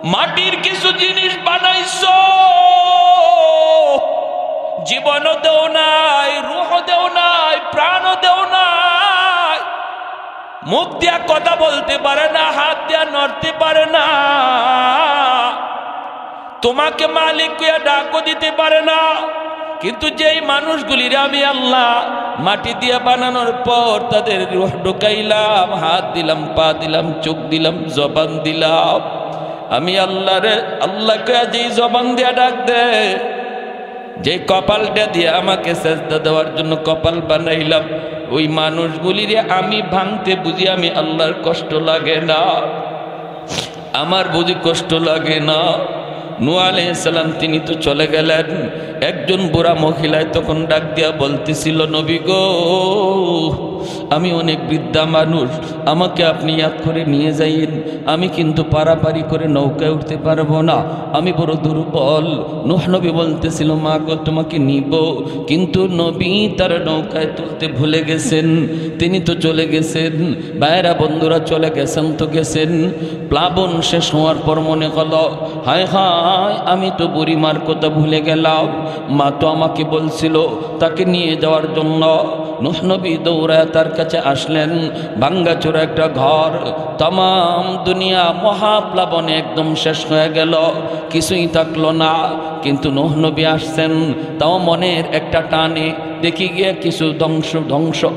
মাটির কিছু জিনিস বানাইছো, জীবনও দেও নাই, রূহও দেও নাই, প্রাণও দেও নাই, মুখ দিয়া কথা বলতে পারে না, হাত দিয়া নড়তে পারে না, তোমাকে মালিক কইয়া ডাকও দিতে পারে না। কিন্তু যেই মানুষগুলির আমি আল্লাহ মাটি দিয়া বানানোর পর তাদের রূহ ঢুকাইলাম, হাত দিলাম, পা দিলাম, চোখ দিলাম, জবান দিলাম, আমি আল্লাহকে যেই জবান দিয়া ডাক দে, যে কপালটা দিয়ে আমাকে সেজদা দেওয়ার জন্য কপাল বানাইলাম, ওই মানুষগুলিরে আমি ভাঙতে বুঝি আমি আল্লাহর কষ্ট লাগে না? আমার বুঝি কষ্ট লাগে না? নূহ আলাইহিস সালাম তিনি তো চলে গেলেন, একজন বুড়া মহিলায় তখন ডাক দিয়া বলতেছিল, নবী গো, আমি অনেক বৃদ্ধা মানুষ, আমাকে আপনি ইয়াদ করে নিয়ে যাইন, আমি কিন্তু পারাপারি করে নৌকায় উঠতে পারবো না, আমি বড় দুর্বল। নূহ নবী বলতেছিল, মা গো তোমাকে নিব, কিন্তু নবী তার নৌকায় তুলতে ভুলে গেছেন, তিনি তো চলে গেছেন। ভাইরা বন্ধুরা চলে গেছেন তো গেছেন, প্লাবন শেষ হওয়ার পর মনে হলো, হায় হায় আমি তো বুড়িমার কথা ভুলে গেলাম, মা তো আমাকে বলছিল তাকে নিয়ে যাওয়ার জন্য। নূহ নবী দৌড়ায় তার কাছে আসলেন, ভাঙ্গাচোরা একটা ঘর, तमाम दुनिया महाप्लाबने एकदम शेष हो गेल, किछुई थाकलो ना। किन्तु नूह नबी आसছেন, ताओ मनेर एकटा टाने देखी गिये किछु ध्वंस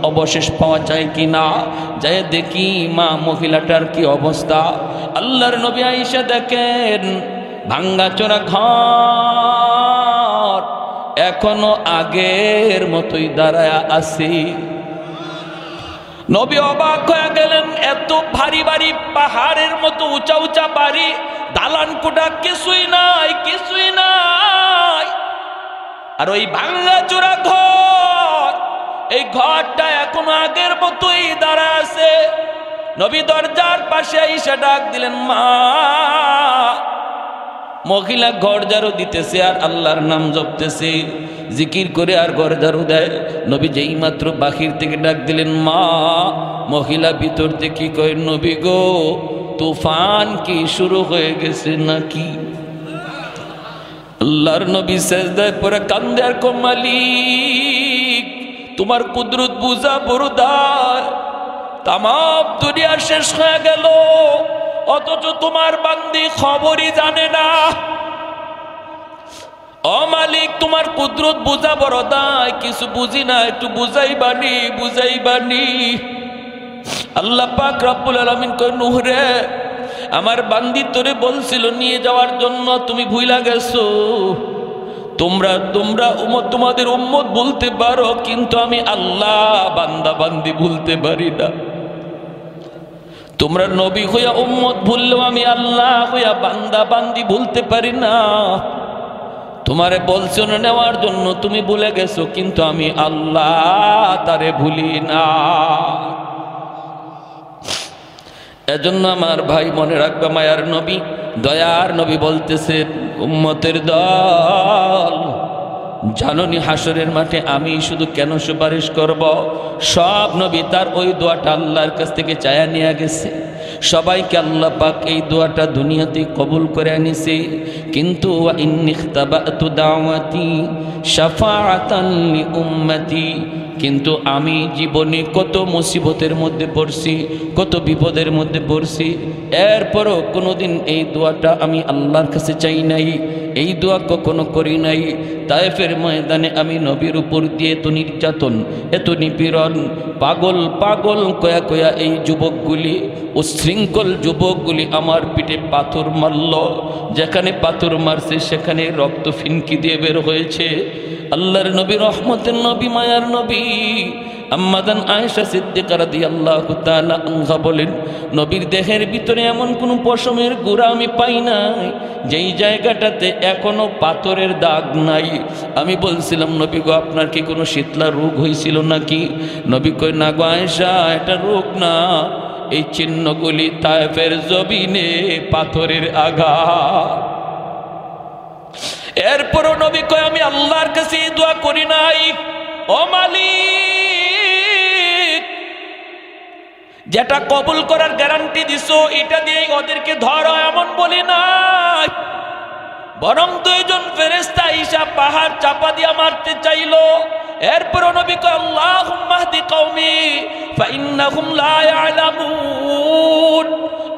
अवशेष पाওয়া যায় किना, जाए देखी मा महिलाटार की अवस्था। आल्लाहर नबी आइशा देखें भांगाचोरा घर एखोनो आगेर मतोई दाঁড়ায়া আছে। नबी अबाक हয়ে গেলেন, এত ভারী ভারী পাহাড়ের মতো উঁচা উঁচা বাড়ি, দালান কোঠা কিছুই নাই, কিছুই নাই। আর ওই ভাঙাচোরা ঘর, এই ঘরটা এখনো আগের মতোই দাঁড়ায় আছে। নবী দরজার পাশে এসে ডাক দিলেন, মা। মহিলা ঘর ঝাড়ু দিতেছে আর আল্লাহর নাম জপতেছে, জিকির করে আর ঘর ঝাড়ু দেয়। নবী যেই মাত্র বাহির থেকে ডাক দিলেন, মা। মহিলা ভিতর থেকে কয়, নবী গো, তুফান কি শুরু হয়ে গেছে নাকি? আল্লাহর নবী সেজদায় পড়ে কান্দে আর কয়, মালিক তোমার কুদরত বুঝা বড়দার, তাম দুনিয়া শেষ হয়ে গেল, অথচ তোমার বান্দি খবরই জানে না। ও মালিক তোমার কুদরত বুঝা বড় দায়, কিছু বুঝি না, একটু বুঝাইবানি, বুঝাইবানি। আল্লাহ পাক রব্বুল আলামিন কয়, নূহ রে, আমার বান্দি তোরে বলছিল নিয়ে যাওয়ার জন্য, তুমি ভুইলা গেছো। তোমরা তোমাদের উম্মত বলতে পারো, কিন্তু আমি আল্লাহ বান্দা বান্দি ভুলতে পারি না। তোমরা নবী হইয়া উম্মত ভুললেও আমি আল্লাহ হইয়া বান্দা বান্দি ভুলতে পারি না। তোমারে বলছো নেওয়ার জন্য, তুমি ভুলে গেছো, কিন্তু আমি আল্লাহ তারে ভুলি না। এজন্য আমার ভাই মনে রাখবা, মায়ার নবী, দয়ার নবী বলতেছেন, উম্মতের দল, জাননি হাসরের মাঠে আমি শুধু কেন সুপারিশ করব? সব নবী তার ওই দোয়াটা আল্লাহর কাছ থেকে চায়া নিয়ে গেছে। সবাইকে আল্লাহ পাক এই দোয়াটা দুনিয়াতে কবুল করে আনিছে। কিন্তু ওয়া ইন্নিখতাবাতু দাওয়াতি শাফাআতান লি উম্মতি, কিন্তু আমি জীবনে কত মুসিবতের মধ্যে পড়ছি, কত বিপদের মধ্যে পড়ছি, এরপরও কোনোদিন এই দোয়াটা আমি আল্লাহর কাছে চাই নাই, এই দোয়া কখনো করি নাই। তায়েফের ময়দানে আমি নবীর উপর দিয়ে এত নির্যাতন, এত নিপীড়ন, পাগল পাগল কয়া কয়া এই যুবকগুলি, উশৃঙ্খল যুবকগুলি আমার পিঠে পাথর মারল। যেখানে পাথর মারছে সেখানে রক্ত ফিনকি দিয়ে বের হয়েছে। আল্লাহর নবী, রহমতের নবী, মায়ার নবী আম্মাদান আয়েশা সিদ্দিকা রাদিয়াল্লাহু তাআলা আনহা বলেন, নবীর দেহের ভিতরে এমন কোন পশমের গুঁড়া আমি পাই নাই যেই জায়গাটাতে এখনো পাথরের দাগ নাই। আমি বলছিলাম, নবী গো, আপনার কি কোনো শীতলা রোগ হয়েছিল নাকি? নবী কয়, না গো আয়েশা, এটা রোগ না, এই চিহ্নগুলি তায়েফের জমিনে পাথরের আঘাত। এরপরও নবী কয়, আমি আল্লাহর কাছে দোয়া করি নাই, ও মালিক, যেটা কবুল করার গ্যারান্টি দিছো এটা দিয়ে ওদেরকে ধরো, এমন বলি না। বরং দুইজন ফেরেশতা ঈসা পাহাড় চাপা দিয়া মারতে চাইলো। এরপর নবী কয় আল্লাহুম্মা হদি কওমি ফাইন্নাহুম লা ইয়ালামুন,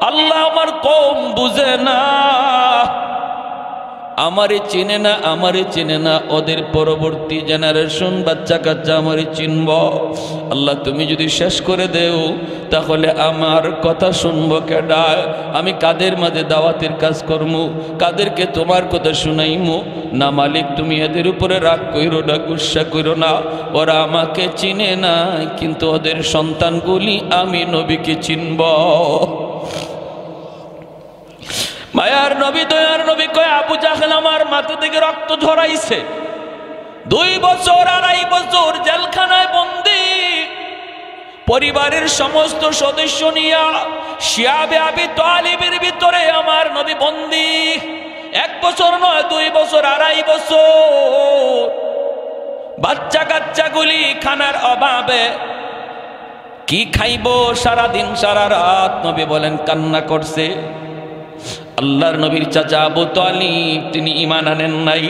আল্লাহ আমার কওম বুঝে না, আমারে চিনে না, আমারে চিনে না, ওদের পরবর্তী জেনারেশন বাচ্চা কাচ্চা আমারে চিনব। আল্লাহ তুমি যদি শেষ করে দেও তাহলে আমার কথা শুনবো কেডা? আমি কাদের মাঝে দাওয়াতের কাজ করমু, কাদেরকে তোমার কথা শুনাইমু? না মালিক, তুমি এদের উপরে রাগ কইরো না, গুসা কইরো না, ওরা আমাকে চিনে না, কিন্তু ওদের সন্তানগুলি আমি নবীকে চিনব। মায়ার নবী, দয়ার নবী কয় আবু জাহেল আমার মাথা থেকে রক্ত ঝরাইছে। 2 বছর 2.5 বছর জেলখানায় বন্দী, পরিবারের সমস্ত সদস্য নিয়া শিয়াবে আবি তালিবের ভিতরে আমার নবী বন্দী। 1 বছর নয়, 2 বছর 2.5 বছর। বাচ্চা কাচ্চাগুলি খানার অভাবে কি খাইব সারাদিন সারা রাত নবী বলেন কান্না করছে। আল্লাহর নবীর চাচা আবু তালিব তিনি ঈমান আনেন নাই,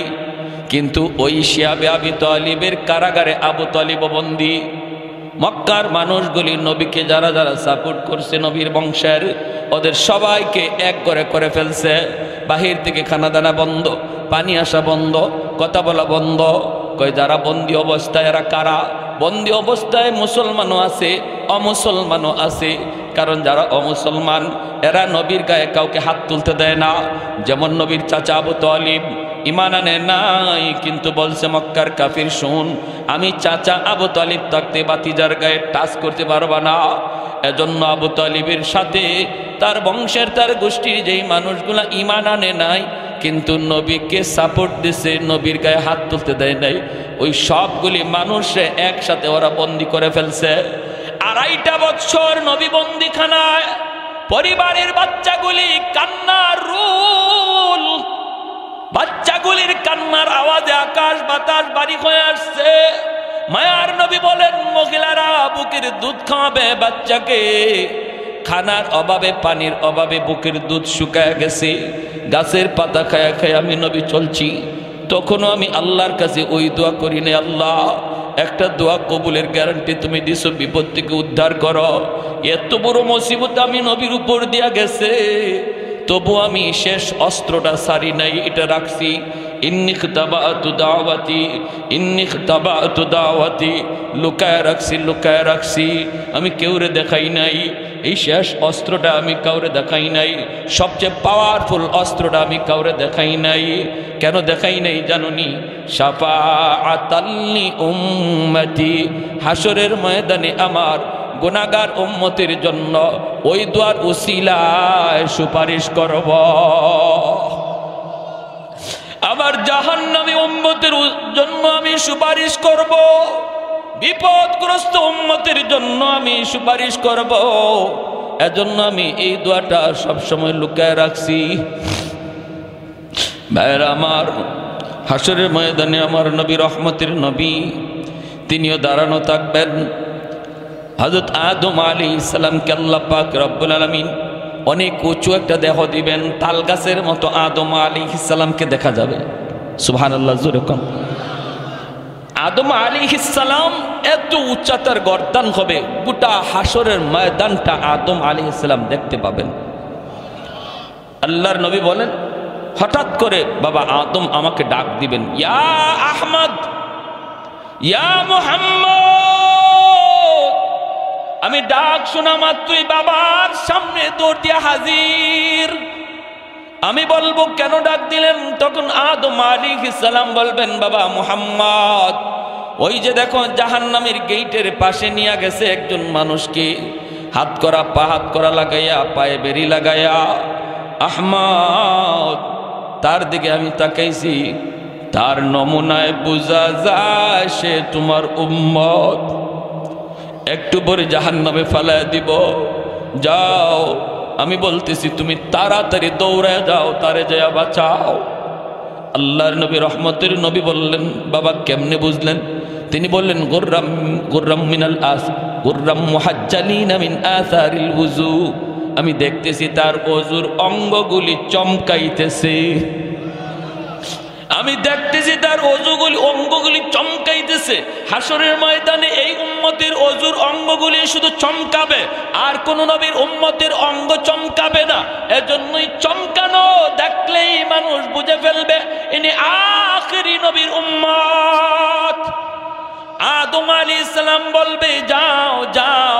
কিন্তু ওই শিয়াবে আবি তালিবের কারাগারে আবু তালিব বন্দী। মক্কার মানুষগুলি নবীকে যারা যারা সাপোর্ট করছে নবীর বংশের, ওদের সবাইকে এক করে ফেলছে। বাহির থেকে খানা দানা বন্ধ, পানি আসা বন্ধ, কথা বলা বন্ধ। কয় যারা বন্দী অবস্থায় এরা কারা? বন্দী অবস্থায় মুসলমানও আছে, অমুসলমানও আছে। কারণ যারা অমুসলমান এরা নবীর গায়ে কাউকে হাত তুলতে দেয় না। যেমন নবীর চাচা আবু তালিব ঈমান আনে নাই, কিন্তু বলছে মক্কার কাফির শুন, আমি চাচা আবু তালিব থাকতে বাতিজার গায়ে টাচ করতে পারবা না। এজন্য আবু তালিবের সাথে তার বংশের তার গোষ্ঠীর যেই মানুষগুলা ঈমান আনে নাই কিন্তু নবীকে সাপোর্ট দিছে, নবীর গায়ে হাত তুলতে দেয় নাই, ওই সবগুলি মানুষে একসাথে ওরা বন্দি করে ফেলছে। 2.5 বছর নবী বন্দিখানায়, পরিবারের বাচ্চাগুলি কান্নার রোল, বাচ্চাগুলির কান্নার আওয়াজে আকাশ বাতাস বাড়ি হয়ে আসছে। মায়ার নবী বলেন মহিলারা বুকের দুধ খাওয়াবে বাচ্চাকে, খানার অভাবে পানির অভাবে বুকের দুধ শুকায় গেছে। গাছের পাতা খায়া খায় আমি নবী চলছি, তখনও আমি আল্লাহর কাছে ওই দোয়া করি না, আল্লাহ একটা দোয়া কবুলের গ্যারান্টি তুমি দিছো, বিপদ থেকে উদ্ধার করো। এত বড় মুসিবত আমি নবীর উপর দিয়া গেছে, তবু আমি শেষ অস্ত্রটা সারি নাই, এটা রাখছি। ইন্নী খিতাবাতু দাওয়াতি, ইন্নী খিতাবাতু দাওয়াতি, লুকায় রাখছি, আমি কেউরে দেখাই নাই। এই শেষ অস্ত্রটা আমি কাউরে দেখাই নাই, সবচেয়ে পাওয়ারফুল অস্ত্রটা আমি কাউরে দেখাই নাই। কেন দেখাই নাই জানুনি? শাফাআতাল লি উম্মতি, হাসরের ময়দানে আমার গুনাহগার উম্মতের জন্য ওই দোয়ার উসিলায় সুপারিশ করব। আমার জাহান্নামী উম্মতের জন্য আমি সুপারিশ করব, বিপদগ্রস্ত উম্মতের জন্য আমি সুপারিশ করব। এজন্য আমি এই দোয়াটা সবসময় লুকায় রাখছি। ভাইরা আমার, হাসরের ময়দানে আমার নবী, রহমতের নবী, তিনিও দাঁড়ানো থাকবেন। হযরত আদম আলাইহিস সালামকে আল্লাহ পাক রব্বুল আলামিন অনেক উঁচু একটা দেহ দিবেন, তাল গাছের মতো আদম আলাইহিস সালামকে দেখা যাবে। সুবহানাল্লাহ, জোরে কোন। আদম আলাইহিস সালাম এত উচ্চতার গর্দান হবে, গোটা হাসরের ময়দানটা আদম আলাইহিস সালাম দেখতে পাবেন। আল্লাহর নবী বলেন হঠাৎ করে বাবা আদম আমাকে ডাক দিবেন, ইয়া আহমদ, ইয়া মুহাম্মদ। আমি ডাক শোনা মাত্রই বাবার সামনে দৌড় দিয়া হাজির। আমি বলবো কেন ডাক দিলেন? তখন আদম আলাইহিস সালাম বলবেন, বাবা মুহাম্মদ, ওই যে দেখো জাহান্নামের গেটের পাশে নিয়ে গেছে একজন মানুষকে, হাত করা পা হাত করা লাগাইয়া, পায়ে বেরি লাগাইয়া। আহমদ, তার দিকে আমি তাকাইছি, তার নমুনায় বোঝা যায় সে তোমার উম্মত। একটু পরে জাহান্নামে ফালায় দিব, যাও। আমি বলতেছি তুমি তাড়াতাড়ি দৌড়ায় যাও, তারে যায়া বাঁচাও। আল্লাহর নবী, রহমতের নবী বললেন, বাবা কেমনে বুঝলেন? তিনি বললেন, গুররাম মিনাল আস, গুররাম মুহাজ্জালিনা মিন আসারিল উযু। আমি দেখতেছি তার ওযুর অঙ্গগুলি চমকাইতেছে। আমি দেখতেছি তার অজুগুলি অঙ্গগুলি চমকাইতেছে। হাসরের ময়দানে এই উম্মতের অজুর অঙ্গগুলি শুধু চমকাবে, আর কোন নবীর উম্মতের অঙ্গ চমকাবে না। এজন্যই চমকানো দেখলেই মানুষ বুঝে ফেলবে ইনি আখিরি নবীর উম্মত। আদম আলাইহিস সালাম বলবে যাও যাও।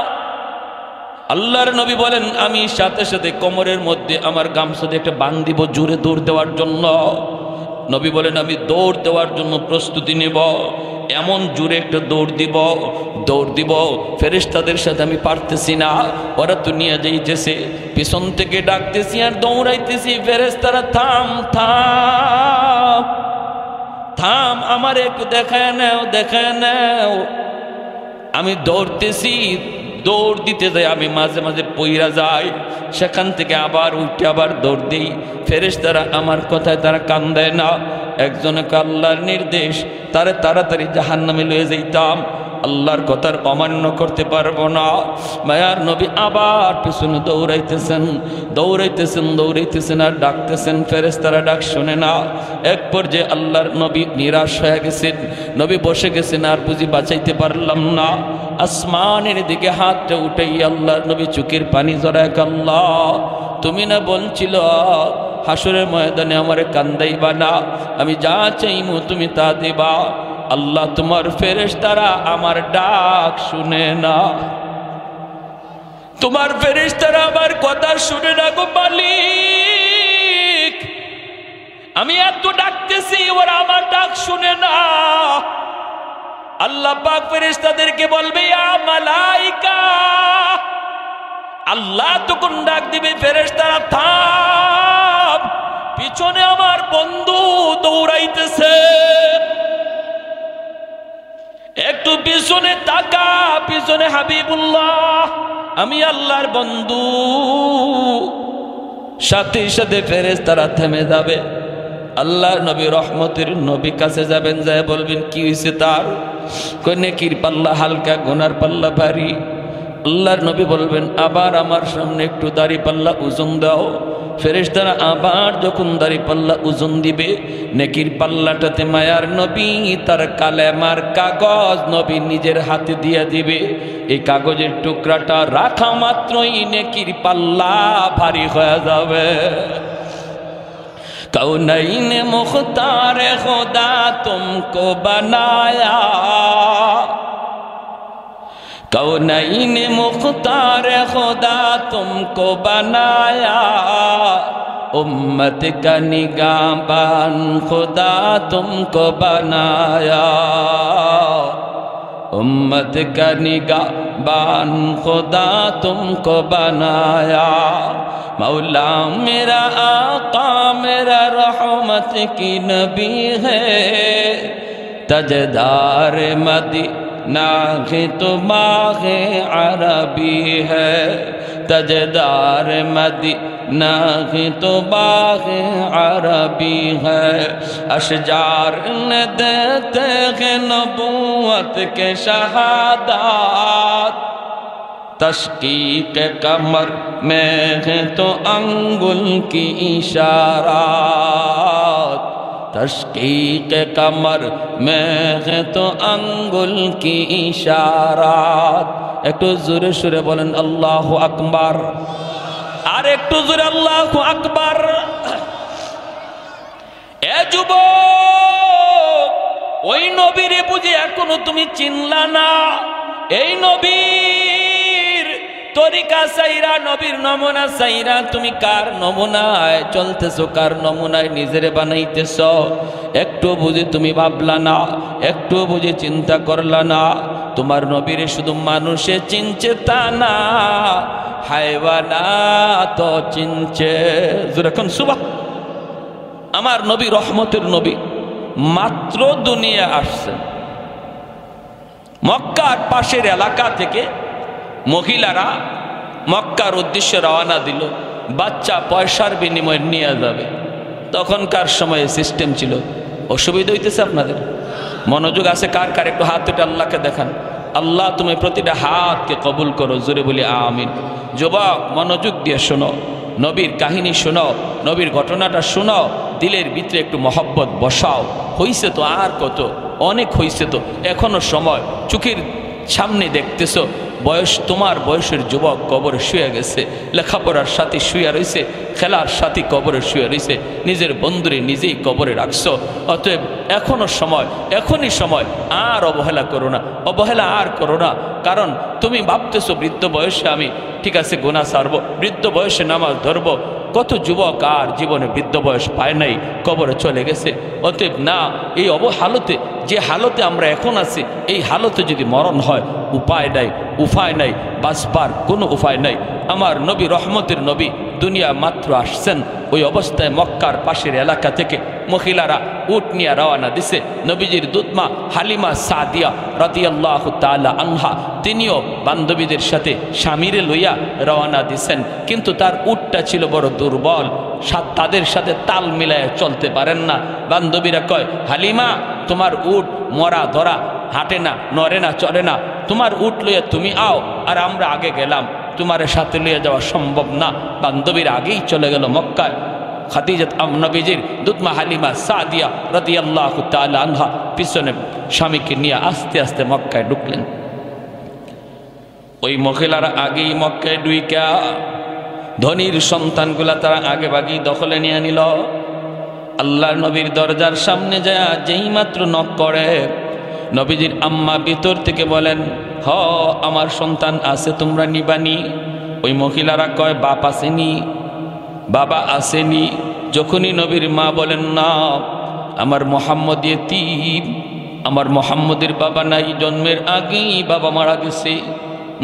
আল্লাহর নবী বলেন আমি সাথে সাথে কোমরের মধ্যে আমার গামছা দিয়ে একটা বান দিব জোরে দৌড় দেওয়ার জন্য। নবী বলেন আমি দৌড় দেওয়ার জন্য প্রস্তুতি নেব, এমন জোরে একটা দৌড় দিব ফেরেশতাদের সাথে আমি পারতেছি না, ওরা তো নিয়ে যাইতেছে। পিছন থেকে ডাকতেছি আর দৌড়াইতেছি, ফেরেশতারা থাম থাম থাম, আমার একটু দেখায় নাও। আমি দৌড়তেছি, দৌড় দিতে যাই, আমি মাঝে মাঝে পইরা যাই, সেখান থেকে আবার উঠে আবার দৌড় দিই। ফেরেশতারা আমার কথায় তারা কান দেয় না। একজনকে আল্লাহর নির্দেশ, তারে তাড়াতাড়ি জাহান্নামে লয়ে যাইতাম, আল্লাহর কথার অমান্য করতে পারবো না। মায়ার নবী আবার পিছনে দৌড়াইতেছেন আর ডাকতেছেন, ফেরেশতারা ডাক শোনে না। এক পর্যায়ে আল্লাহর নবী নিরাশ হয়ে গেছেন, নবী বসে গেছেন, আর বুঝি বাঁচাইতে পারলাম না। আসমানের দিকে হাতটা উঠাই আল্লাহর নবী চোখের পানি জড়ায়, আল্লাহ তুমি না বলছিল হাসরের ময়দানে আমারে কান্দাইবা না, আমি যা চাইমু তুমি তা দিবা। আল্লাহ তোমার ফেরেশতারা আমার ডাক শুনে না, তোমার ফেরেশতারা আমার কথা শুনে না গো মালিক। আমি এত ডাকতেছি ওরা আমার ডাক শুনে না। আল্লাহ পাক ফেরেশতাদেরকে বলবে ইয়া মালাইকা, আল্লাহ তখন ডাক দিবে ফেরেশতারা থাম, পিছনে আমার বন্ধু দৌড়াইতেছে, একটু পিছনে তাকা, পিছনে হাবিবুল্লাহ আমি আল্লাহর বন্ধু। সাথে সাথে ফেরেশতারা থেমে যাবে। আল্লাহ নবী রহমতের নবী কাছে যাবেন, যায় বলবেন কি হয়েছে তার? কই নেকির পাল্লা হালকা, গুনার পাল্লা ভারী। আল্লাহর নবী বলবেন আবার আমার সামনে একটু দাড়ি পাল্লা ওজন দাও। ফেরেশতারা আবার যখন দাড়ি পাল্লা ওজন দিবে, নেকির পাল্লাটাতে মায়ার নবী তার কালেমার কাগজ নবী নিজের হাতে দিয়ে দিবে। এই কাগজের টুকরাটা রাখা মাত্রই নেকির পাল্লা ভারী হয়ে যাবে। कौनैन मुख्तार खुदा तुमको बनाया, कौनैन मुख्तार खुदा तुमको बनाया, उम्मत का निगाहबान खुदा तुमको बनाया, उम्मत का निगाहबान खुदा तुमको बनाया। मौला मेरा आका मेरा रहमत की नबी है, तजदार मदीना के तो माहे अरबी है, तजदार मदीना के तो माहे अरबी है। अशजार ने देते हैं नबूवत के शहादत, तशकीक कमर में है तो अंगुल की इशारात, तशकीक कमर में है तो अंगुल की इशारात। एक तो जोरे सुरे बोलें अल्लाहु अकबर, और एक तो जोरे अल्लाहु अकबर। ए যুবক, ওই নবীরে বুঝি এখনো তুমি চিনলা না? এই নবীর তরিকা সাইরা, নবীর নমুনা সাইরা তুমি কার নমুনায় চলতেছো, কার নমুনায় নিজেরে বানাইতেছো? একটু বুঝি তুমি ভাবলা না, একটু বুঝি চিন্তা করলা না? তোমার নবীরে শুধু মানুষে চিনছে তা না, হায়ওয়ানাত চিনছে। যখন সুবহান, আমার নবী রহমতের নবী মাত্র দুনিয়া আসছেন, মক্কার পাশের এলাকা থেকে মহিলারা মক্কার উদ্দেশ্যে রওনা দিল, বাচ্চা পয়সার বিনিময়ে নিয়ে যাবে। তখনকার সময়ে সিস্টেম ছিল। অসুবিধা হইতেছে আপনাদের? মনোযোগ আছে কার কার? একটু হাত উঠে আল্লাহকে দেখান। আল্লাহ তুমি প্রতিটা হাতকে কবুল করো, জোরে বলি আমিন। যুবক মনোযোগ দিয়ে শোনো, নবীর কাহিনী শোনো, নবীর ঘটনাটা শোনো, দিলের ভিতরে একটু মহব্বত বসাও। হইছে তো আর কত, অনেক হইছে তো, এখনো সময়। চোখের সামনে দেখতেছো বয়স, তোমার বয়সের যুবক কবরে শুয়ে গেছে, লেখাপড়ার সাথে শুয়ে রয়েছে, খেলার সাথে কবরে শুয়ে রয়েছে, নিজের বন্ধুরে নিজেই কবরে রাখছো। অতএব এখনো সময়, এখনই সময়, আর অবহেলা করো না, অবহেলা আর করো না। কারণ তুমি ভাবতেছো বৃদ্ধ বয়সে আমি ঠিক আছে গুনাহ ছাড়বো, বৃদ্ধ বয়সে নামাজ ধরবো। কত যুবক আর জীবনে বৃদ্ধ বয়স পায় নাই, কবরে চলে গেছে। অতএব না, এই অবহালতে, যে হালতে আমরা এখন আছি, এই হালতে যদি মরণ হয়, উপায় নাই, উপায় নাই, বাঁচবার কোনো উপায় নাই। আমার নবী, রহমতের নবী, দুনিয়া মাত্র আসছেন। ওই অবস্থায় মক্কার পাশের এলাকা থেকে মহিলারা উট নিয়ে রওনা দিছে। নবীজির দুধমা হালিমা সাদিয়া রাদিয়াল্লাহু তাআলা আনহা, তিনিও বান্ধবীদের সাথে স্বামীরে লইয়া রওনা দিছেন। কিন্তু তার উটটা ছিল বড় দুর্বল, তাদের সাথে তাল মিলায় চলতে পারেন না। বান্ধবীরা কয়, হালিমা তোমার উট মরা ধরা, হাঁটে না, নড়ে না, চলে না, তোমার উট লইয়া তুমি আও, আর আমরা আগে গেলাম, তোমার সাথে লইয়া যাওয়া সম্ভব না। বান্ধবীর আগেই চলে গেল মক্কায়। খাদিজাত নবীজির দুধমা হালিমা সাদিয়া রাদিয়াল্লাহু তাআলা আনহা পিছনে স্বামীকে নিয়ে আস্তে আস্তে মক্কায় ঢুকলেন। ওই মহিলারা আগেই মক্কায় ঢুইকা ধনীর সন্তানগুলা তারা আগে ভাগেই দখলে নিয়ে নিল। আল্লাহর নবীর দরজার সামনে যায় যেই মাত্র নক করে, নবীজির আম্মা ভিতর থেকে বলেন, হ আমার সন্তান আছে, তোমরা নিবানি? ওই মহিলারা কয়, বাপ আসেনি, বাবা আসেনি। যখনই নবীর মা বলেন, না আমার মোহাম্মদ ইয়েতীম, আমার মোহাম্মদের বাবা নাই, জন্মের আগেই বাবা মারা গেছে।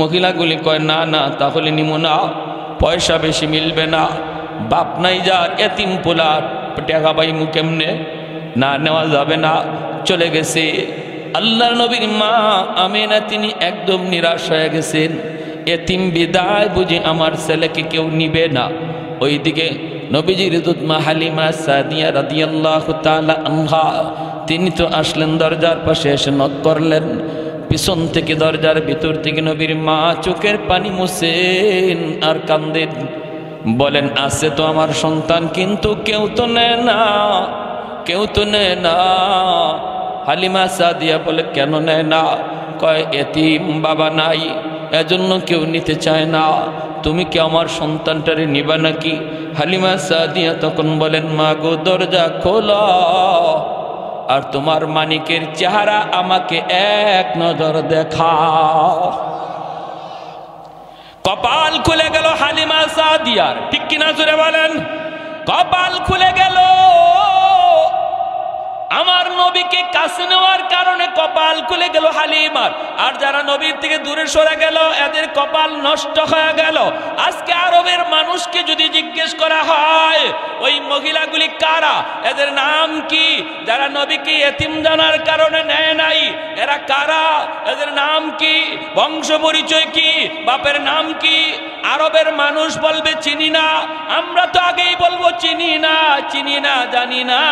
মহিলাগুলি কয়, না না, তাহলে নিমো না, পয়সা বেশি মিলবে না, বাপ নাই যার, এতিম পোলা, টাকা পাইমু কেমনে, না নেওয়া যাবে না, চলে গেছে। আল্লাহর নবীর মা আমেনা তিনি একদম নিরাশ হয়ে গেছেন। এতিম বিদায় বুঝি আমার ছেলেকে কেউ নিবে না। ওইদিকে নবীজির দুধমা হালিমা সাদিয়া রাদিয়াল্লাহু তাআলা আনহা, তিনি তো আসলেন, দরজার পাশে এসে নক করলেন। পিছন থেকে দরজার ভিতর থেকে নবীর মা চোখের পানি মুছেন আর কান্দেন, বলেন, আছে তো আমার সন্তান, কিন্তু কেউ তো নেয় না, কেউ তো নেয় না। হালিমা সাদিয়া বলে, কেন নেয় না? কয়, এতিম বাবা নাই, এজন্য কেউ নিতে চায় না। তুমি কি আমার সন্তানটারে নিবা নাকি? হালিমা সাদিয়া তখন বলেন, মা গো, দরজা খোলা, আর তোমার মানিকের চেহারা আমাকে এক নজর দেখাও। কপাল খুলে গেল হালিমা সাদিয়ার, ঠিক কিনা জোরে বলেন? কপাল খুলে গেল। আমার নবীকে কাছে নেওয়ার কারণে কপাল খুলে গেল হালিমার। আর যারা নবীর থেকে দূরে সরে গেল, এদের কপাল নষ্ট হয়ে গেল। আজকে আরবের মানুষকে যদি জিজ্ঞেস করা হয় ওই মহিলাগুলি কারা, এদের নাম কি, যারা নবীকে এতিম জানার কারণে নেয় নাই, এরা কারা, এদের নাম কি, বংশ পরিচয় কি, বাপের নাম কি, আরবের মানুষ বলবে চিনি না। আমরা তো আগেই বলবো চিনি না, চিনি না, জানি না।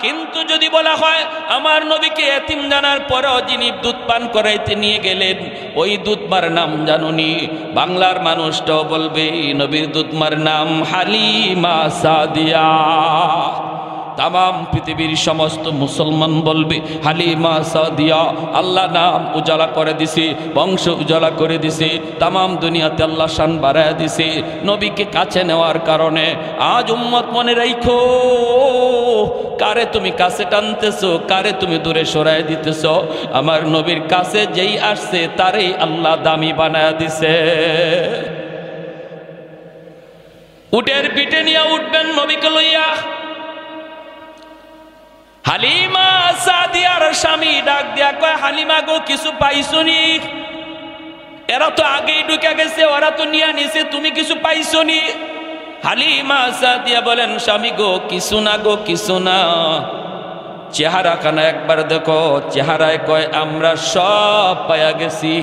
কিন্তু যদি বলা হয় আমার নবীকে এতিম জানার পরেও যিনি দুধ পান করাইতে নিয়ে গেলেন, ওই দুধমার নাম জানুনি, বাংলার মানুষটাও বলবে নবীর দুধমার নাম হালিমা সাদিয়া। তাম পৃথিবীর সমস্ত মুসলমান বলবে হালিমা সাদিয়া। আল্লাহ নাম উজালা করে দিছে, বংশ উজালা করে দিছে, তাম দুনিয়াতে আল্লাহ শান বাড়ায় দিছে নবীকে কাছে নেওয়ার কারণে। আজ উম্মত মনে রাখো, কারে তুমি কাছে টানতেছো, কারে তুমি দূরে সরাই দিতেছো। আমার নবীর কাছে যেই আসছে তারই আল্লাহ দামি বানায় দিছে। উটের পিঠে নিয়ে উঠবেন নবীকে লইয়া। হালিমা সাদিয়ার স্বামী ডাক দিয়া কয়, হালিমা গো, কিছু পাইছনি? এরা তো আগেই ঢুকে গেছে, ওরা তো নিয়ে নিছে, তুমি কিছু পাইছনি? হালিমা সাদিয়া বলেন, স্বামী গো, কিছু না গো, কিছু না। চেহারা খানা একবার দেখো। চেহারায় কয়, আমরা সব পাইয়া গেছি।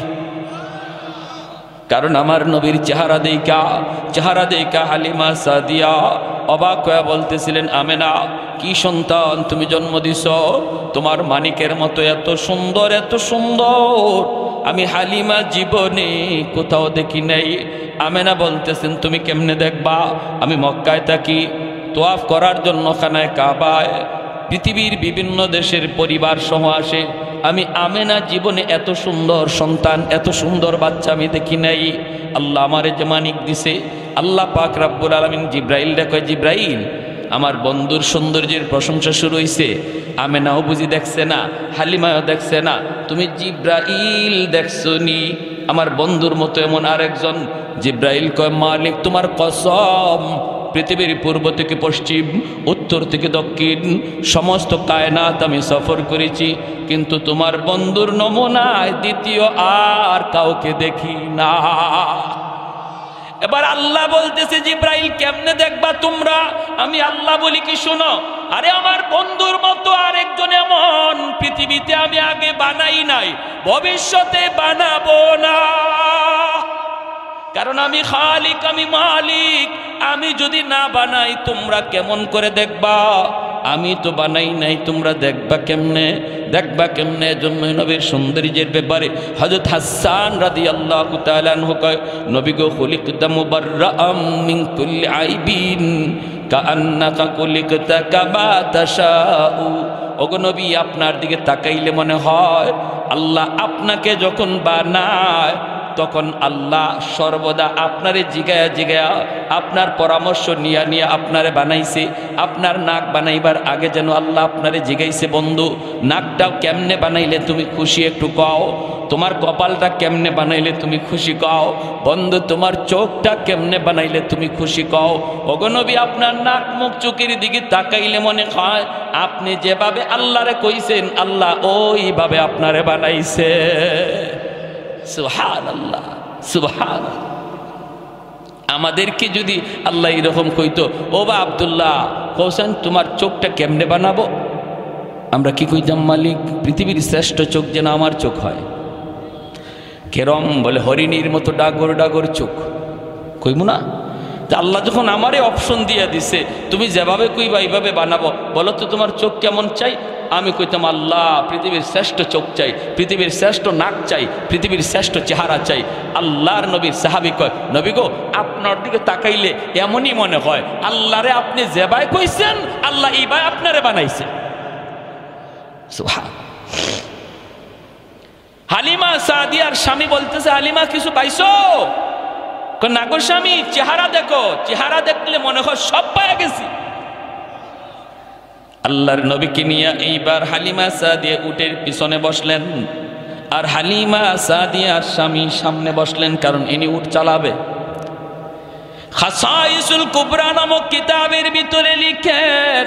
কারণ আমার নবীর চেহারা দেখা হালিমা সাদিয়া অবাক হয়ে বলতেছিলেন, আমেনা, কি সন্তান তুমি জন্ম দিছ, তোমার মানিকের মতো এত সুন্দর, এত সুন্দর আমি হালিমা জীবনে কোথাও দেখি নাই। আমেনা বলতেছেন, তুমি কেমনে দেখবা, আমি মক্কায় থাকি, তোয়াফ করার জন্য খানায় কাবায় পৃথিবীর বিভিন্ন দেশের পরিবার সহ আসে। আমি আমেনা জীবনে এত সুন্দর সন্তান, এত সুন্দর বাচ্চা আমি দেখি নাই। আল্লাহ আমারে যে মানিক দিছে, আল্লাহ পাক রব্বুল আলামিন জিব্রাইল রে জিব্রাইল, আমার বন্ধুর সৌন্দর্যের প্রশংসা শুরু হইছে, আমেনাও বুঝি দেখছে না, হালিমাও দেখছে না, তুমি জিব্রাইল দেখছো নি? আমার বন্ধুর মতো এমন আরেকজন। জিব্রাইল কয়, মালিক তোমার কসম, পৃথিবীর পূর্ব থেকে পশ্চিম, উত্তর থেকে দক্ষিণ সমস্ত কায়নাত আমি সফর করেছি, কিন্তু তোমার বন্ধুর নমুনায় দ্বিতীয় আর কাউকে দেখি না। এবার আল্লাহ বলতেছে, জিব্রাইল কেমনে দেখবা তোমরা? আমি আল্লাহ বলি কি শোনো, আরে আমার বন্ধুর মতো আরেকজন এমন পৃথিবীতে আমি আগে বানাই নাই, ভবিষ্যতে বানাবো না। কারণ আমি খালিক, আমি মালিক। আমি যদি না বানাই তোমরা কেমন করে দেখবা? আমি তো বানাই নাই, তোমরা দেখবা কেমনে? দেখবা কেমনে? জন্যই নবীর সৌন্দর্যের ব্যাপারে হযরত হাসান রাদিয়াল্লাহু তাআলা আনহু কয়, নবী গো খুলিকতা মুবাররাআম মিন কুল্লি আইবিন কাআন্নাকা খুলিকতা কামা তাশাউ। ওগো নবী, আপনার দিকে তাকাইলে মনে হয় আল্লাহ আপনাকে যখন বানায় তখন আল্লাহ সর্বদা আপনারে জিগায়া জিগায়া আপনার পরামর্শ নিয়া নিয়া আপনারে বানাইছে। আপনার নাক বানাইবার আগে যেন আল্লাহ আপনারে জিগাইছে, বন্ধু নাকটা কেমনে বানাইলে তুমি খুশি একটু কও, তোমার কপালটা কেমনে বানাইলে তুমি খুশি কও, বন্ধু তোমার চোখটা কেমনে বানাইলে তুমি খুশি কও। ওগো নবী, আপনার নাক মুখ চোখের দিকে তাকাইলে মনে হয় আপনি যেভাবে আল্লাহরে কইছেন আল্লাহ ওইভাবে আপনারে বানাইছে। সুবহানাল্লাহ, সুবহানাল্লাহ। আমাদেরকে যদি আল্লাহ এরকম কইতো, ও বা আব্দুল্লাহ হোসেন তোমার চোখটা কেমনে বানাবো, আমরা কি কইতাম? মালিক পৃথিবীর শ্রেষ্ঠ চোখ যেন আমার চোখ হয়। কেরম বলে, হরিণীর মতো ডাগর ডাগর চোখ, কইবো না? তা আল্লাহ যখন আমারে অপশন দিয়ে দিছে, তুমি যেভাবে কইবা এইভাবে বানাবো, বলো তো তোমার চোখ কেমন চাই? আমি কইতাম, আল্লাহ পৃথিবীর শ্রেষ্ঠ চোখ চাই, পৃথিবীর শ্রেষ্ঠ নাক চাই, পৃথিবীর শ্রেষ্ঠ চেহারা চাই। আল্লাহর নবীর সাহাবী কয়, নবী গো আপনার দিকে তাকাইলে এমনই মনে হয় আল্লাহরে আপনি যেভাবে কইছেন আল্লাহ এইভাবে আপনারে বানাইছে। সুবহান। হালিমা সাদিয়ার স্বামী বলতেছে, হালিমা কিছু পাইছো? না গো স্বামী, চেহারা দেখো, চেহারা দেখলে মনে হয় সব পাওয়া গেছি। আল্লাহর নবীকে নিয়ে এইবার হালিমা সাদিয়া উটের পিছনে বসলেন, আর হালিমা সাদিয়ার স্বামী সামনে বসলেন, কারণ ইনি উট চালাবে। খাসাইসুল কুবরা নামক কিতাবের ভিতরে লিখেন,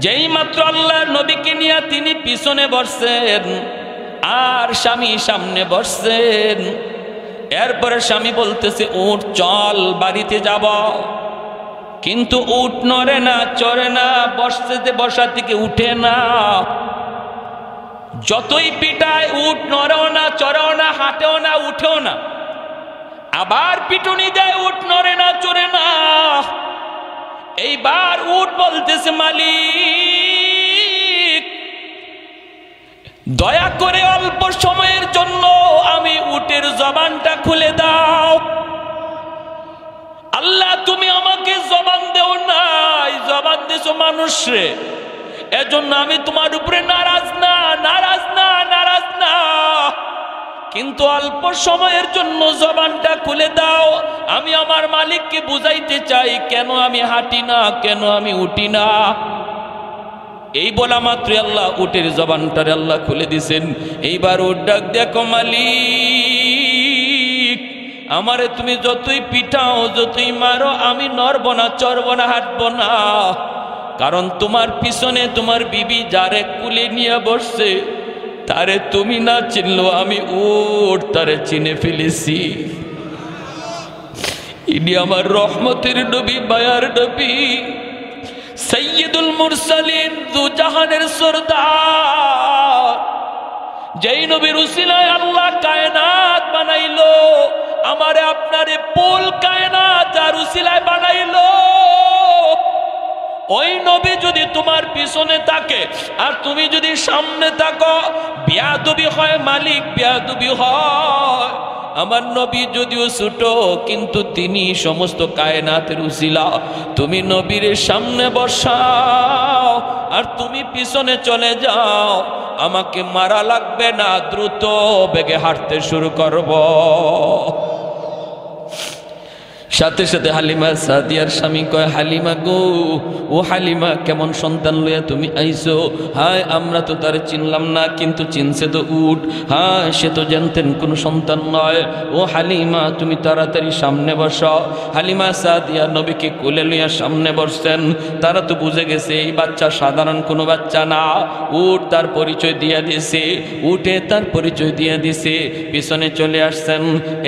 যেই মাত্র আল্লাহর নবীকে নিয়ে তিনি পিছনে বসছেন আর স্বামী সামনে বসছেন, এরপরে স্বামী বলতেছে, উট চল বাড়িতে যাব। কিন্তু উট নড়ে না, চড়ে না, বসতে বসা থেকে উঠে না। যতই পিটায় উট নড়েও না, চড়েও না, হাঁটেও না, উঠেও না। আবার পিটুনি দেয়, উট নড়ে না, চড়ে না। এইবার উট বলতেছে, মালিক দয়া করে অল্প সময়ের জন্য আমি উটের জবানটা খুলে দাও। আল্লাহ তুমি আমাকে জবান দেও নাই, জবান দিছো মানুষে, এজন্য আমি তোমার উপরে নারাজ না, নারাজ না, নারাজ না। কিন্তু অল্প সময়ের জন্য জবানটা খুলে দাও, আমি আমার মালিককে বুঝাইতে চাই কেন আমি হাঁটি না, কেন আমি উঠি না। এই বলা মাত্র আল্লাহ উটের জবানটারে আল্লাহ খুলে দিছেন। এইবার উট ডাক, দেখো মালিক, আমারে তুমি যতই পিটাও, যতই মারো, আমি নড়ব না, চড়ব না, হাঁটব না। কারণ তোমার পিছনে তোমার বিবি যারে কুলে নিয়ে বসছে, তারে তুমি না চিনলো আমি উট তারে চিনে ফেলেছি। ইনি আমার রহমতের নবী, মায়ার নবী, সৈয়দুল মুরসালিন, দু জাহানের সরদার, যেই নবীর উসিলায় আল্লাহ কায়নাত বানাইলো। আমারে আপনারে পুল কায়নাত যার উসিলায় বানাইলো, ওই নবী যদি তোমার পিছনে থাকে আর তুমি যদি সামনে থাকো, বিয়াদবি হয় মালিক, বিয়াদবি হয়। আমার নবী যদিও ছোট কিন্তু তিনি সমস্ত কায়নাতের উসিলা। তুমি নবীর সামনে বসাও আর তুমি পিছনে চলে যাও, আমাকে মারা লাগবে না, দ্রুত বেগে হাঁটতে শুরু করব। সাথে সাথে হালিমা সাদিয়ার স্বামী কয়, হালিমা গো, ও হালিমা, কেমন সন্তান লইয়া তুমি আইছো? হায়, আমরা তো তার চিনলাম না, কিন্তু চিনছে তো উট। হ্যাঁ, সে তো জানতেন কোনো সন্তান নয়। ও হালিমা, তুমি তাড়াতাড়ি সামনে বসো। হালিমা সাদিয়া নবীকে কোলে লইয়া সামনে বসছেন। তারা তো বুঝে গেছে এই বাচ্চা সাধারণ কোনো বাচ্চা না, উট তার পরিচয় দিয়ে দিছে, উটে তার পরিচয় দিয়ে দিছে। পিছনে চলে আসছেন।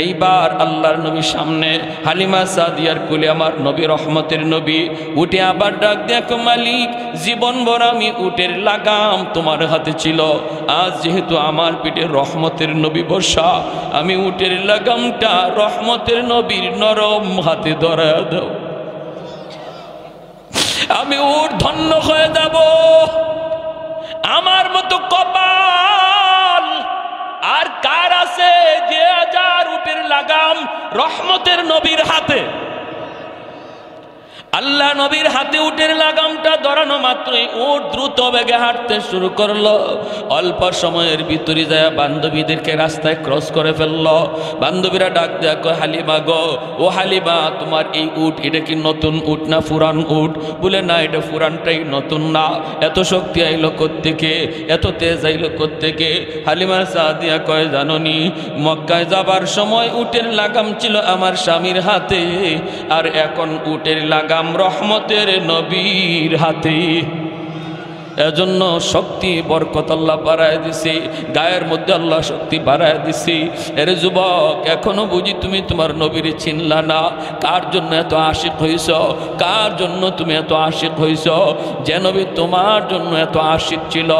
এইবার আল্লাহর নবীর সামনে হালিমা সাদিয়ার কোলে আমার নবী, রহমতের নবী, উঠে আবার ডাক দেখো, মালিক, জীবন ভর আমি উটের লাগাম তোমার হাতে ছিল, আজ যেহেতু আমার পিঠে রহমতের নবী বসা, আমি উটের লাগামটা রহমতের নবীর নরম হাতে ধরা দাও, আমি উট ধন্য হয়ে যাব। আমার মতো কপাল আর কার আছে যে হাজার উটের লাগাম রহমতের নবীর হাতে? আল্লাহ নবীর হাতে উটের লাগামটা ধরানো মাত্রই উট দ্রুত বেগে হাঁটতে শুরু করলো। অল্প সময়ের ভিতরে যায় বান্ধবীদেরকে রাস্তায় ক্রস করে ফেললো। বান্ধবীরা ডাক দেয়া কয়, হালিমা গো, ও হালিমা, তোমার এই উট এটা কি নতুন উট না পুরান উট? বলে, না, এটা পুরানটাই, নতুন না। এত শক্তি আইলো কোত্থেকে, এত তেজ আইলো কোত্থেকে? হালিমা সাদিয়া কয়, জাননি, মক্কায় যাবার সময় উটের লাগাম ছিল আমার স্বামীর হাতে, আর এখন উটের লাগাম রহমতের নবীর হাতে। এজন্য শক্তি বরকত আল্লাহ বাড়ায় দিছি, গায়ের মধ্যে আল্লাহ শক্তি বাড়ায় দিছি। এর যুবক, এখনো বুঝি তুমি তোমার নবীর চিনলা না? কার জন্য এত আশিক হইছ? কার জন্য তুমি এত আশিক হইছ? যে নবী তোমার জন্য এত আশিক ছিল,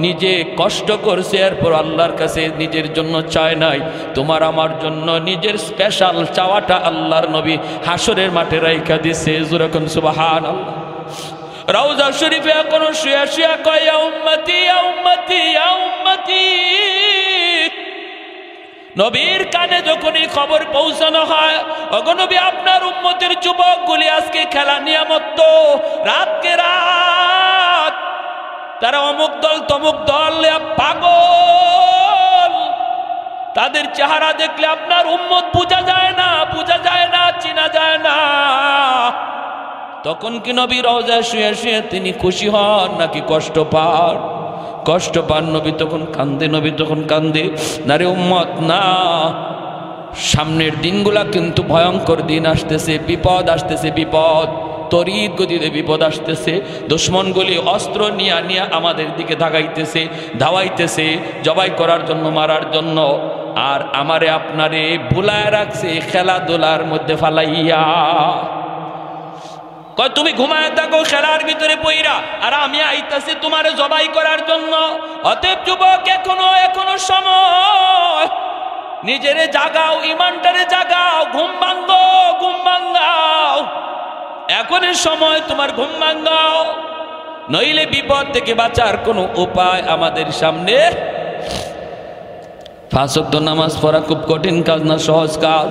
নিজে কষ্ট করছে, এরপর আল্লাহর কাছে নিজের জন্য চায় নাই, তোমার আমার জন্য নিজের স্পেশাল চাওয়াটা আল্লাহর নবী হাসরের মাঠে রাইখা দিছে। যেরকম সুবহানাল্লাহ। রওজা শরীফে এখনো শুয়া শুয়া কয়, ইয়া উম্মতি, ইয়া উম্মতি, ইয়া উম্মতি। নবীর কানে যখনই খবর পৌঁছানো হয়, ওগো নবী, আপনার উম্মতের যুবকগুলি আজকে খেলা নিয়ামত, রাতকে রাত তারা অমুক দল তমুক দল পাগল, তাদের চেহারা দেখলে আপনার উম্মত বোঝা যায় না, বোঝা যায় না, চেনা যায় না। তখন কি নবী রওজায় শুয়ে শুয়ে তিনি খুশি হন নাকি কষ্ট পান? কষ্ট পান। নবী তখন কান্দে, নবী তখন কান্দে। না রে উম্মত, না, সামনের দিনগুলা কিন্তু ভয়ঙ্কর দিন আসতেছে, বিপদ আসতেছে, বিপদ তড়িৎ গতিতে বিপদ আসতেছে। দুশমনগুলি অস্ত্র নিয়ে নিয়ে আমাদের দিকে ধাগাইতেছে, ধাওয়াইতেছে, জবাই করার জন্য, মারার জন্য। আর আমারে আপনারে ভুলায় রাখছে খেলাধুলার মধ্যে ফালাইয়া। কয়, তুমি ঘুমায় থাকো খেলার ভিতরে পইরা, আর আমি আইতাছি তোমারে জবাই করার জন্য। অতএব যুবক, এখনো সময়, নিজেরে জাগাও, ইমানটারে জাগাও, ঘুম ভাঙ্গো, ঘুম ভাঙ্গাও, এখনের সময় তোমার ঘুম ভাঙ্গাও, নইলে বিপদ থেকে বাঁচার কোনো উপায় আমাদের সামনে। 5 ওয়াক্ত নামাজ পড়া খুব কঠিন কাজ না, সহজ কাজ।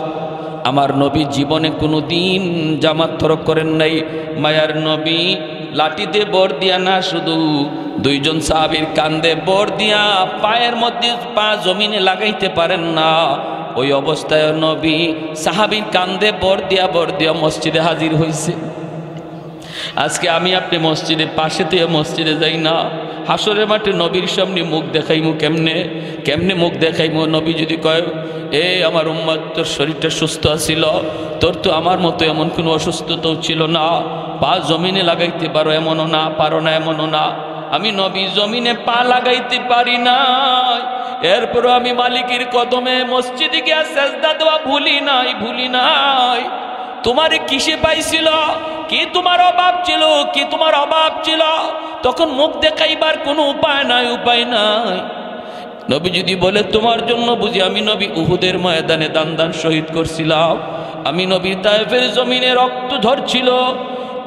আমার নবী জীবনে কোনো দিন জামাত তরক করেন নাই। মায়ার নবী লাঠিতে বর দিয়া না, শুধু 2 জন সাহাবীর কান্দে বর দিয়া পায়ের মধ্যে পা জমিনে লাগাইতে পারেন না। ওই অবস্থায় নবী সাহাবীর কান্দে বর দিয়া মসজিদে হাজির হয়েছে। আজকে আমি আপনি মসজিদের পাশে থেকে মসজিদে যাই না, হাসরের মাঠে নবীর সামনে মুখ দেখাইমু কেমনে মুখ দেখাইমু? নবী যদি কয়, এ আমার উম্মত, তোর শরীরটা সুস্থ আছিল, তোর তো আমার মতো এমন কোনো অসুস্থতাও ছিল না, পা জমিনে লাগাইতে পারো এমনও না, পারো না এমনও না। আমি নবী জমিনে পা লাগাইতে পারি না, এরপরও আমি মালিকের কদমে মসজিদে গিয়া সেজদা দেওয়া ভুলি নাই। তোমারে কিসে পাইছিল? কি তোমার অভাব ছিল? কি তোমার অভাব ছিল? তখন মুখ দেখাইবার কোনো উপায় নাই। নবী যদি বলে, তোমার জন্য বুঝি আমি নবী উহুদের ময়দানে দান শহীদ করছিলাম, আমি নবী তায়েফের জমিনে রক্ত ঝরছিল,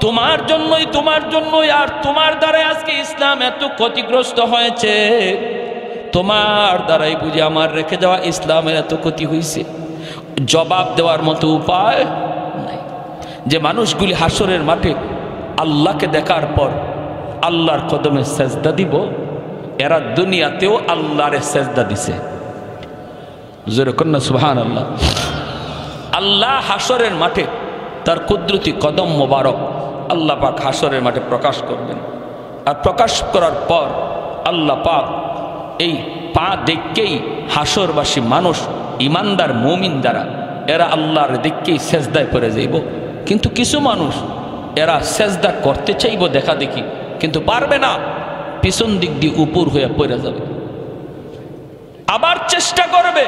তোমার জন্যই, আর তোমার দ্বারাই আজকে ইসলাম এত ক্ষতিগ্রস্ত হয়েছে, তোমার দ্বারাই বুঝি আমার রেখে যাওয়া ইসলামের এত ক্ষতি হয়েছে। জবাব দেওয়ার মতো উপায় নাই। যে মানুষগুলি হাসরের মাঠে আল্লাহকে দেখার পর আল্লাহর কদমে সেজদা দিব, এরা দুনিয়াতেও আল্লাহরে সেজদা দিছে। জোরে কন্যা সুবহানাল্লাহ। আল্লাহ হাসরের মাঠে তার কুদরতি কদম মোবারক আল্লাহ পাক হাসরের মাঠে প্রকাশ করবেন। আর প্রকাশ করার পর আল্লাহ পাক এই পা দেখকেই হাসরবাসী মানুষ, ইমানদার মুমিন যারা, এরা আল্লাহর দেখকেই সেজদায় পড়ে যাইব। কিন্তু কিছু মানুষ এরা সেজদা করতে চাইব দেখা দেখি, কিন্তু পারবে না, পিছন দিক দিয়ে উপর হয়ে পড়ে যাবে। আবার চেষ্টা করবে,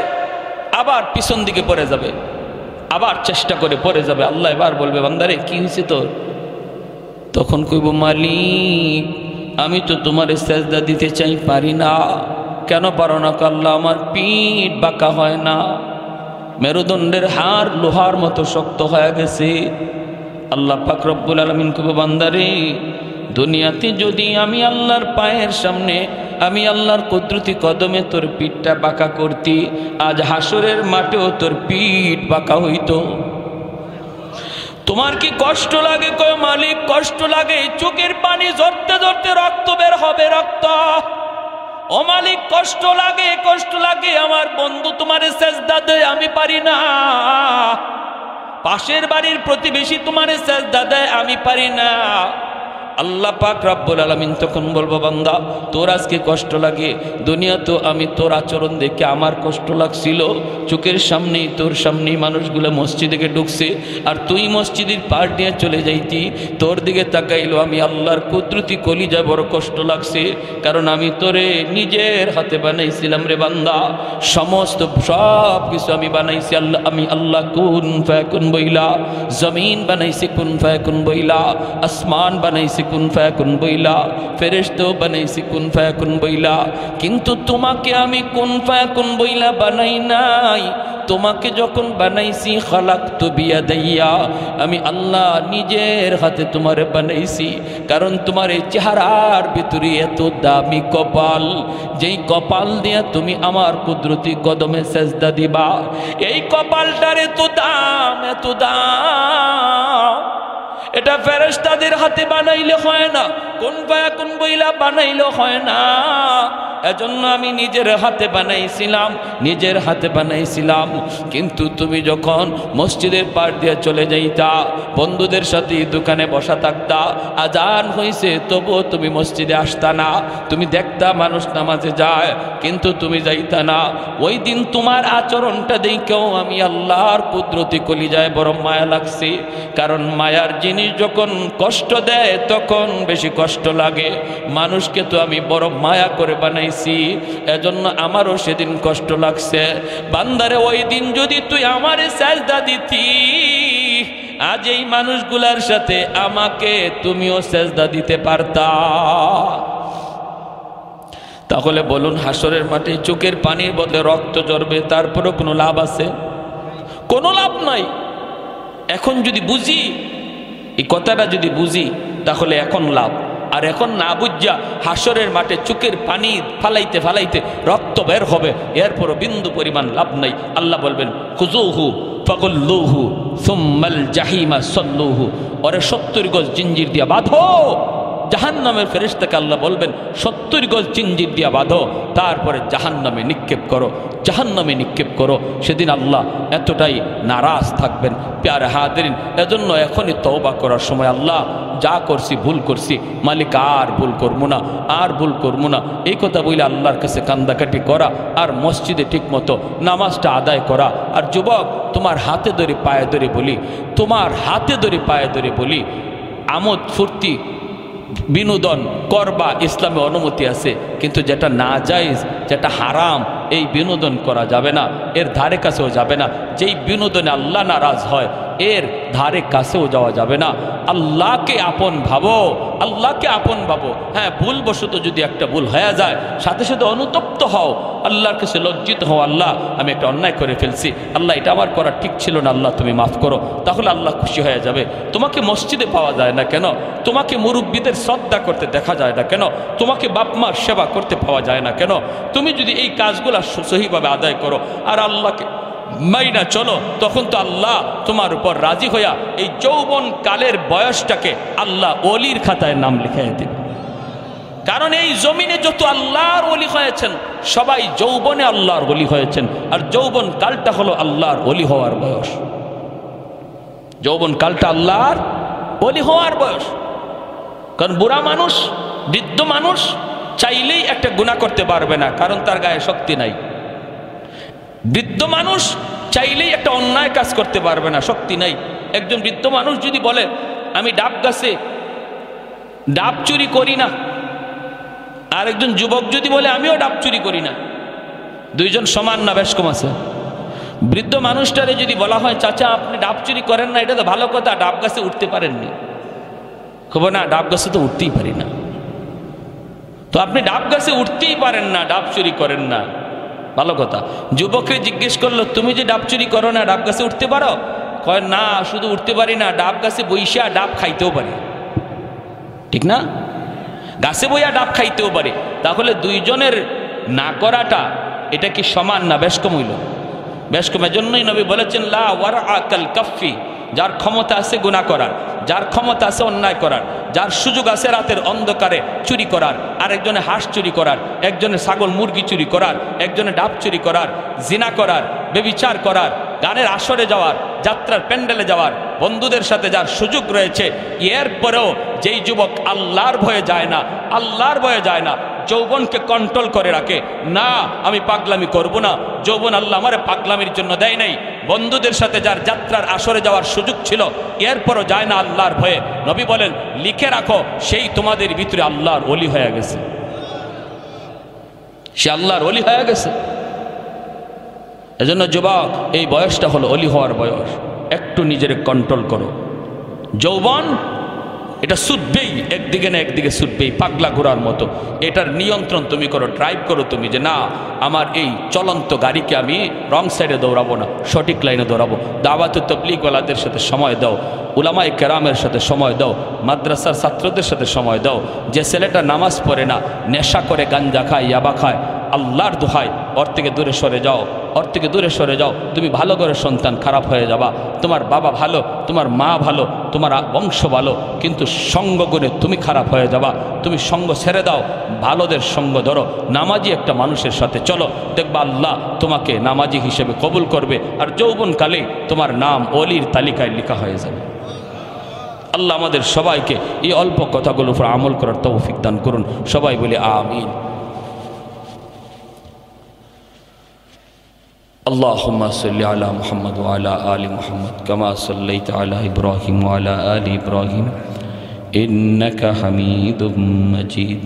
আবার পিছন দিকে পড়ে যাবে, আবার চেষ্টা করে পড়ে যাবে। আল্লাহ এবার বলবে, বান্দারে কি হয়েছে তোর? তখন কইব, মালিক আমি তো তোমার সেজদা দিতে চাই, পারি না। কেন পারো না? আল্লাহ আমার পিঠ বাঁকা হয় না, মেরুদণ্ডের হাড় লোহার মতো শক্ত হয়ে গেছে। আল্লাহ পাক রব্বুল আলামিন কইব, বান্দারে দুনিয়াতে যদি আমি আল্লাহর পায়ের সামনে, আমি আল্লাহর কুদরতি কদমে তোর পিঠটা বাঁকা করতি, আজ হাসরের মাঠেও তোর পিঠ বাঁকা হইতো। তোমার কি কষ্ট লাগে? কয় মালিক কষ্ট লাগে, চোখের পানি ঝরতে ঝরতে রক্ত বের হবে, রক্ত। ও মালিক কষ্ট লাগে, কষ্ট লাগে, আমার বন্ধু তোমার সেজদা দেয়, আমি পারি না। পাশের বাড়ির প্রতিবেশী তোমার সেজদা দেয়, আমি পারি না। আল্লাহ পাক রব্বুল আলামিন তখন বলবো, বান্দা তোর আজকে কষ্ট লাগে, দুনিয়া তো আমি তোর আচরণ দেখে আমার কষ্ট লাগছিল। চোখের সামনেই, তোর সামনেই মানুষগুলো মসজিদে ঢুকছে, আর তুই মসজিদের পার দিয়ে চলে যাইতি, তোর দিকে তাকাইলো আমি আল্লাহর কুদরতি কলিজা, বড় কষ্ট লাগছে। কারণ আমি তোরে নিজের হাতে বানাইছিলাম রে বান্দা, সমস্ত সব কিছু আমি বানাইছি আল্লাহ, আমি আল্লাহ কুন ফায়াকুন বইলা। জমিন বানাইছি কুন ফায়াকুন বইলা, আসমান বানাইছি কুন ফায়াকুন বইলা, ফেরেশতা বানাইছি কুন ফায়াকুন বইলা। কিন্তু তোমাকে আমি কুন ফায়াকুন বইলা বানাই নাই। তোমাকে যখন বানাইছি খালাকতু বিয়াদাইয়া, আমি আল্লাহ নিজের হাতে তোমারে বানাইছি। কারণ তোমার এই চেহারার ভিতরে এত দামি কপাল, যেই কপাল দিয়া তুমি আমার কুদরতি কদমে সেজদা দিবা, এই কপালটার এত দাম, এত দাম। এটা ফেরেশতাদের হাতে বানাইলে হয় না, কোন ফায়াকুন বইলা বানাইলে হয় না। এজন্য আমি নিজের হাতে বানাইছিলাম, নিজের হাতে বানাইছিলাম। কিন্তু তুমি যখন মসজিদের পার দিয়ে চলে যাইতা, বন্ধুদের সাথে দোকানে বসা থাকতা, আজান হইছে তবুও তুমি মসজিদে আসতা না। তুমি দেখতা মানুষ নামাজে যায়, কিন্তু তুমি যাইতা না। ওই দিন তোমার আচরণটা দেখেও আমি আল্লাহর কুদরতি কলিজায় বড় মায়া লাগছে। কারণ মায়ার জিনিস যখন কষ্ট দেয় তখন বেশি কষ্ট লাগে। মানুষকে তো আমি বড় মায়া করে বানাইছি, এজন্য আমারও সেদিন কষ্ট লাগছে। বান্দারে ওই দিন যদি তুই আমারে সেজদা দিতি, আজ এই মানুষগুলার সাথে আমাকে তুমিও সেজদা দিতে পারতা। তাহলে বলুন, হাসরের মাঠে চোখের পানির বদলে রক্ত ঝরবে, তারপরেও কোনো লাভ আছে? কোনো লাভ নাই। এখন যদি বুঝি, এই কথাটা যদি বুঝি, তাহলে এখন লাভ। আর এখন না বুঝা হাসরের মাঠে চোখের পানি ফালাইতে ফালাইতে রক্ত বের হবে, এরপরও বিন্দু পরিমাণ লাভ নাই। আল্লাহ বলবেন, খুযুহু ফাগুল্লুহু সুম্মাল জাহিমা সাল্লুহু, ওরে 70 গজ জিঞ্জির দিয়া বাঁধো। জাহান্নামের ফেরেশতাকে আল্লাহ বলবেন, 70 গজ জিঞ্জির দিয়া বাঁধো, তারপরে জাহান্নামে নিক্ষেপ করো, জাহান্নামে নিক্ষেপ করো। সেদিন আল্লাহ এতটাই নারাজ থাকবেন। প্যারে হাদিরিন, এজন্য এখনই তওবা করার সময়, আল্লাহ যা করছি ভুল করছি, মালিক আর ভুল করবো না, আর ভুল করবো না, এই কথা বলে আল্লাহর কাছে কান্দাকাটি করা, আর মসজিদে ঠিক মতো নামাজটা আদায় করা। আর যুবক, তোমার হাতে ধরে পায়ে ধরে বলি, তোমার হাতে ধরে পায়ে ধরে বলি, আমোদ ফুর্তি বিনোদন করবা, ইসলামে অনুমতি আছে। কিন্তু যেটা নাজায়েজ, যেটা হারাম, এই বিনোদন করা যাবে না, এর ধারে কাছেও যাবে না। যেই বিনোদনে আল্লাহ নারাজ হয়, এর ধারে কাছেও যাওয়া যাবে না। আল্লাহকে আপন ভাবো, আল্লাহকে আপন ভাবো। হ্যাঁ, ভুলবশত যদি একটা ভুল হয়ে যায়, সাথে সাথে অনুতপ্ত হও, আল্লাহর কাছে লজ্জিত হও, আল্লাহ আমি একটা অন্যায় করে ফেলছি, আল্লাহ এটা আমার করা ঠিক ছিল না, আল্লাহ তুমি মাফ করো। তাহলে আল্লাহ খুশি হয়ে যাবে। তোমাকে মসজিদে পাওয়া যায় না কেন? তোমাকে মুরব্বীদের শ্রদ্ধা করতে দেখা যায় না কেন? তোমাকে বাপ মার সেবা করতে পাওয়া যায় না কেন? তুমি যদি এই কাজগুলো সহিভাবে আদায় করো আর আল্লাহকে মাইনা চলো, তখন তো আল্লাহ তোমার উপর রাজি হইয়া এই যৌবন কালের বয়সটাকে আল্লাহ ওলির খাতায় নাম লিখাই দিন। কারণ এই জমিনে যত আল্লাহর ওলি হয়েছেন সবাই যৌবনে আল্লাহর ওলি হয়েছেন, আর যৌবন কালটা হলো আল্লাহর ওলি হওয়ার বয়স। যৌবন কালটা আল্লাহর ওলি হওয়ার বয়স। কারণ বুড়া মানুষ, বৃদ্ধ মানুষ চাইলেই একটা গুনাহ করতে পারবে না, কারণ তার গায়ে শক্তি নাই। বৃদ্ধ মানুষ চাইলেই একটা অন্যায় কাজ করতে পারবে না, শক্তি নাই। একজন বৃদ্ধ মানুষ যদি বলে আমি ডাব গাছে ডাব চুরি করি না, আর একজন যুবক যদি বলে আমিও ডাব চুরি করি না, দুইজন সমান না বেশ কম আছে? বৃদ্ধ মানুষটারে যদি বলা হয় চাচা আপনি ডাব চুরি করেন না, এটা তো ভালো কথা, ডাব গাছে উঠতে পারেননি, খবর না ডাব গাছে তো উঠতেই পারি না। তো আপনি ডাব গাছে উঠতেই পারেন না, ডাব চুরি করেন না, ভালো কথা। যুবককে জিজ্ঞেস করলো তুমি যে ডাব চুরি করো না, ডাব গাছে উঠতে পারো? কয় না, শুধু উঠতে পারি না, ডাব গাছে বইসা ডাব খাইতেও পারি। ঠিক না? গাছে বইয়া ডাব খাইতেও পারে। তাহলে দুইজনের না করাটা এটা কি সমান না বেশ কম হইল? বেশ কম। এজন্যই নবী বলেছেন লা ওয়ারআ কাল কাফি, যার ক্ষমতা আছে গুনাহ করার, যার ক্ষমতা আছে অন্যায় করার, যার সুযোগ আছে রাতের অন্ধকারে চুরি করার, আর একজনে হাঁস চুরি করার, একজনে ছাগল মুরগি চুরি করার, একজনে ডাব চুরি করার, জিনা করার, বেবিচার করার, গানের আসরে যাওয়ার, যাত্রার প্যান্ডেলে যাওয়ার, বন্ধুদের সাথে যার সুযোগ রয়েছে, এরপরেও যেই যুবক আল্লাহর ভয়ে যায় না, আল্লাহর ভয়ে যায় না, যৌবনকে কন্ট্রোল করে রাখে না, আমি পাগলামি করব না, যৌবন আল্লাহ আমারে পাগলামির জন্য দেয় নাই। বন্ধুদের সাথে যার যাত্রার আসরে যাওয়ার সুযোগ ছিল এরপরও যায় না আল্লাহর ভয়ে, নবী বলেন লিখে রাখো সেই তোমাদের ভিতরে আল্লাহর ওলি হয়ে গেছে, সে আল্লাহর ওলি হয়ে গেছে। এজন্য যুবক এই বয়সটা হলো ওলি হওয়ার বয়স। একটু নিজের কন্ট্রোল করো। যৌবন এটা ছুটবেই, একদিকে না একদিকে ছুটবেই, পাগলা ঘোড়ার মতো। এটার নিয়ন্ত্রণ তুমি করো, ড্রাইভ করো তুমি, যে না আমার এই চলন্ত গাড়িকে আমি রং সাইডে দৌড়াবো না, সঠিক লাইনে দৌড়াবো। দাওয়াতে তাবলীগওয়ালাদের সাথে সময় দাও, উলামায়ে কেরামের সাথে সময় দাও, মাদ্রাসার ছাত্রদের সাথে সময় দাও। যে ছেলেটা নামাজ পড়ে না, নেশা করে, গাঞ্জা খায়, ইয়াবা খায়, আল্লাহর দোহাই ওর থেকে দূরে সরে যাও, ওর থেকে দূরে সরে যাও। তুমি ভালো করে সন্তান, খারাপ হয়ে যাবা। তোমার বাবা ভালো, তোমার মা ভালো, তোমার বংশ ভালো, কিন্তু সঙ্গ করে তুমি খারাপ হয়ে যাবা। তুমি সঙ্গ ছেড়ে দাও, ভালোদের সঙ্গ ধরো, নামাজি একটা মানুষের সাথে চলো, দেখবা আল্লাহ তোমাকে নামাজি হিসেবে কবুল করবে, আর যৌবনকালে তোমার নাম ওলির তালিকায় লেখা হয়ে যাবে। আল্লাহ আমাদের সবাইকে এই অল্প কথাগুলোর উপর আমল করার তৌফিক দান করুন। সবাই বলে আমিন। اللهم صل على محمد وعلى آل محمد كما صليت على إبراهيم وعلى آل إبراهيم إنك حميد مجيد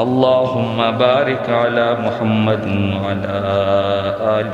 اللهم بارك على محمد وعلى آل